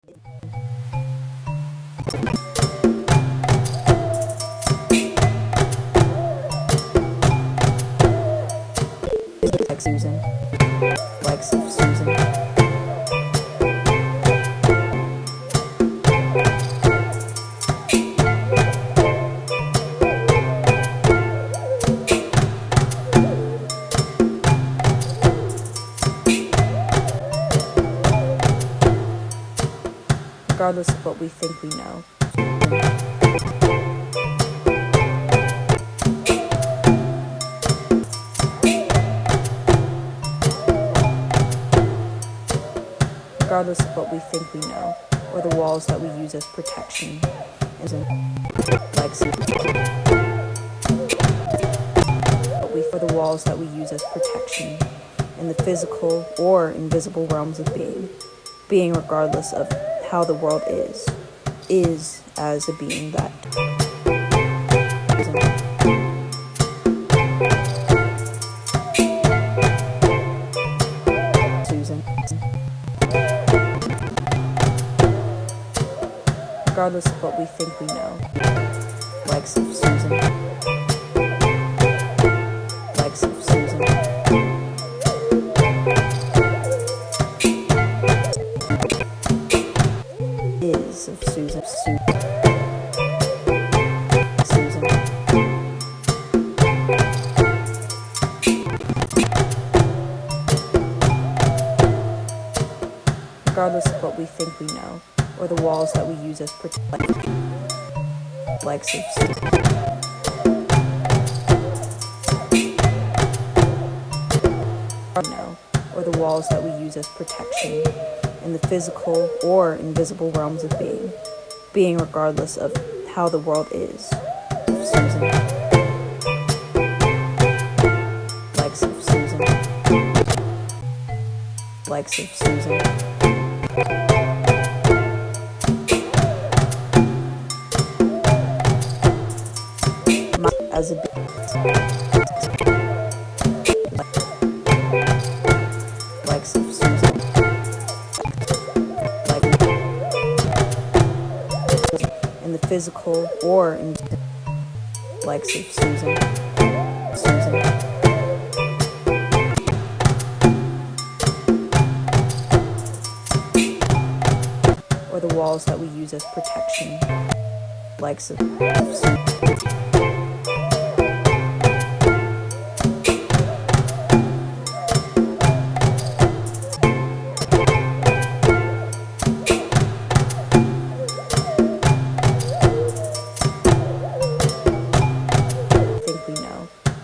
Like Susan. Like Susan. Regardless of what we think we know. Regardless of what we think we know, or the walls that we use as protection, isn't like for the walls that we use as protection in the physical or invisible realms of being regardless of how the world is as a being that Susan. Regardless of what we think we know, like Susan. Like Susan. Is of Susan. Susan. Regardless of what we think we know, or the walls that we use as protection, like Susan. Know, or the walls that we use as protection in the physical or invisible realms of being regardless of how the world is. Susan. Like Susan. Like Susan. As a like Susan. Like in the physical or in like Susan. Susan. Or the walls that we use as protection, like Susan.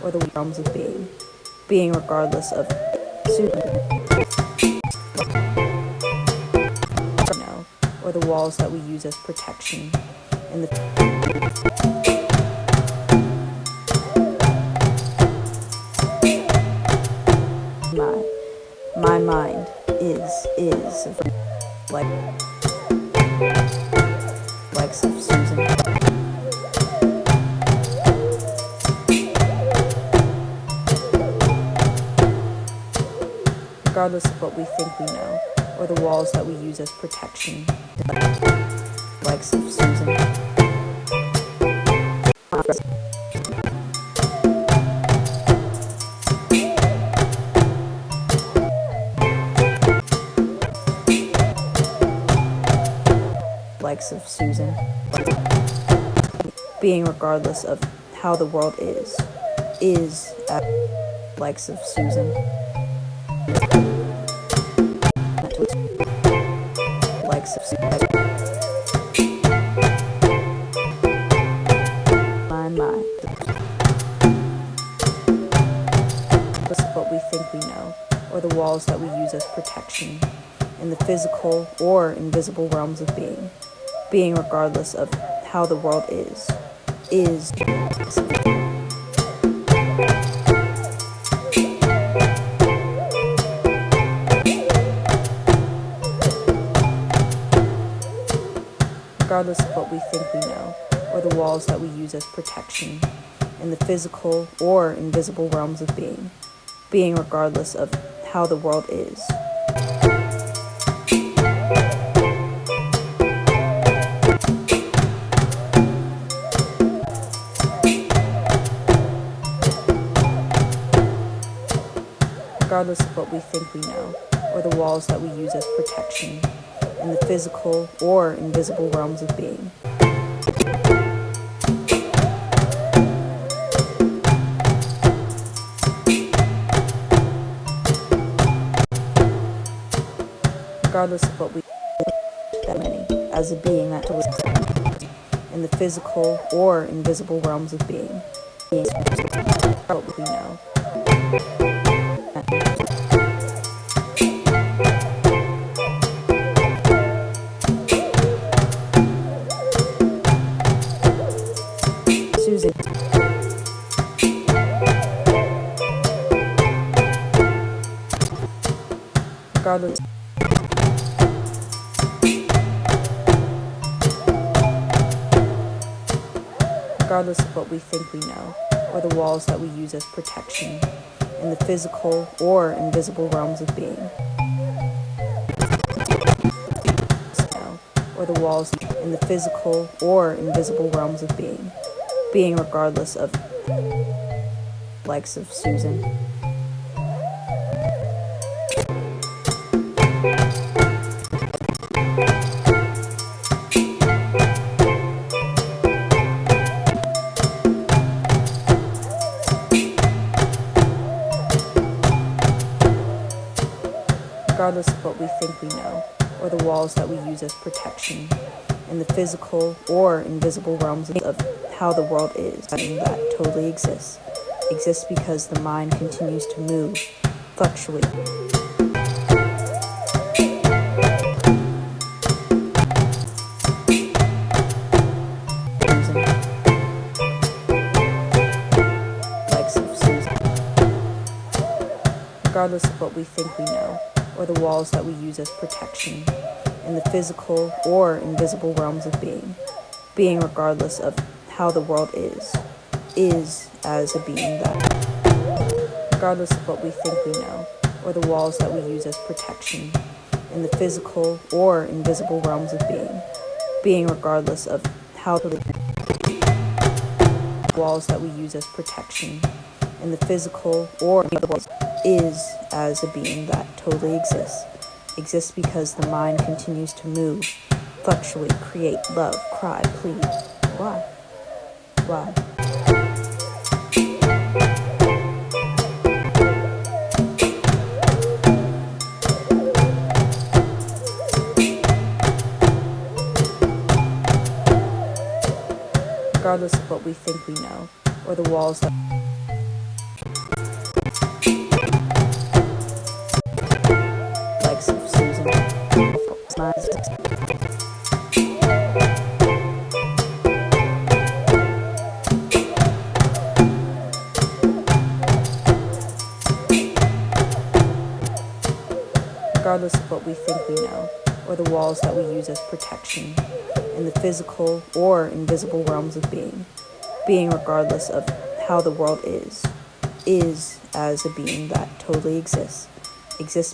Or the realms of being regardless of no, or the walls that we use as protection in the my mind is like Susan. Regardless of what we think we know, or the walls that we use as protection, like Susan. Like Susan. Being regardless of how the world is like Susan. Like my mind. This is what we think we know, or the walls that we use as protection in the physical or invisible realms of being regardless of how the world is regardless of what we think we know, or the walls that we use as protection in the physical or invisible realms of being regardless of how the world is. regardless of what we think we know, or the walls that we use as protection in the physical or invisible realms of being. Regardless of what we that many, as a being that was in the physical or invisible realms of being. What we know. Susan. Regardless. Regardless of what we think we know, or the walls that we use as protection in the physical or invisible realms of being. Or the walls in the physical or invisible realms of being. Being regardless of likes of Susan. Regardless of what we think we know, or the walls that we use as protection in the physical or invisible realms of how the world is, that totally exists because the mind continues to move, fluctuate. Regardless of what we think we know, or the walls that we use as protection in the physical or invisible realms of being. Being regardless of how the world is as a being that. Regardless of what we think we know, or the walls that we use as protection in the physical or invisible realms of being. Being regardless of how the walls that we use as protection in the physical or is as a being that totally exists because the mind continues to move, fluctuate, create, love, cry, plead. Why? Regardless of what we think we know, or the walls that likes of Susan. Regardless of what we think we know, or the walls that we use as protection in the physical or invisible realms of being. Being regardless of how the world is as a being that totally exists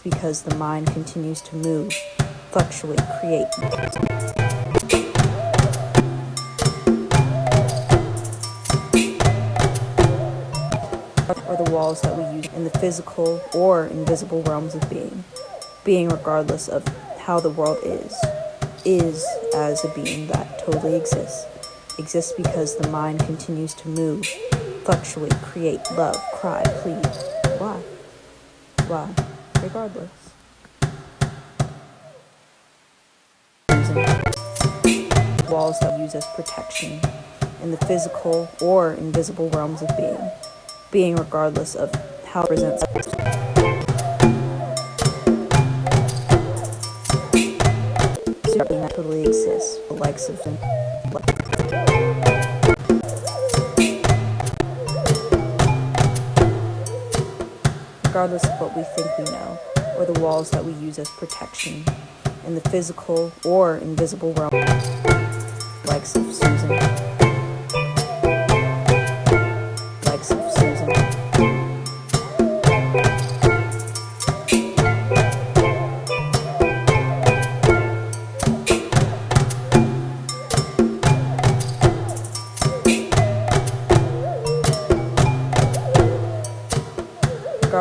because the mind continues to move, fluctuate, create. Or the walls that we use in the physical or invisible realms of being. Being regardless of how the world is as a being that totally exists because the mind continues to move, fluctuate, create, love, cry, plead. Why? Regardless. Walls that we use as protection in the physical or invisible realms of being. Being regardless of how it presents. That totally exists, the likes of them. Regardless of what we think we know, or the walls that we use as protection in the physical or invisible realm, likes of Susan. Likes of Susan.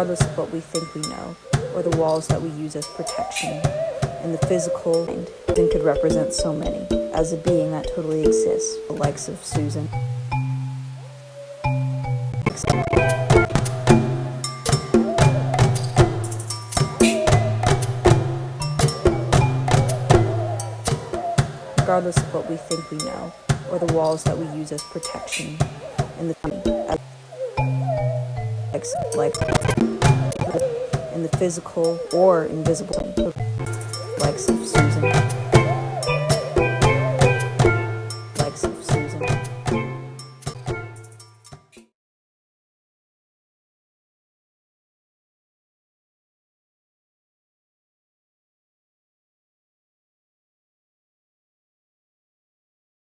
regardless of what we think we know, or the walls that we use as protection, and the physical mind could represent so many, as a being that totally exists, the likes of Susan. Regardless of what we think we know, or the walls that we use as protection, and the in the physical or invisible likes of Susan.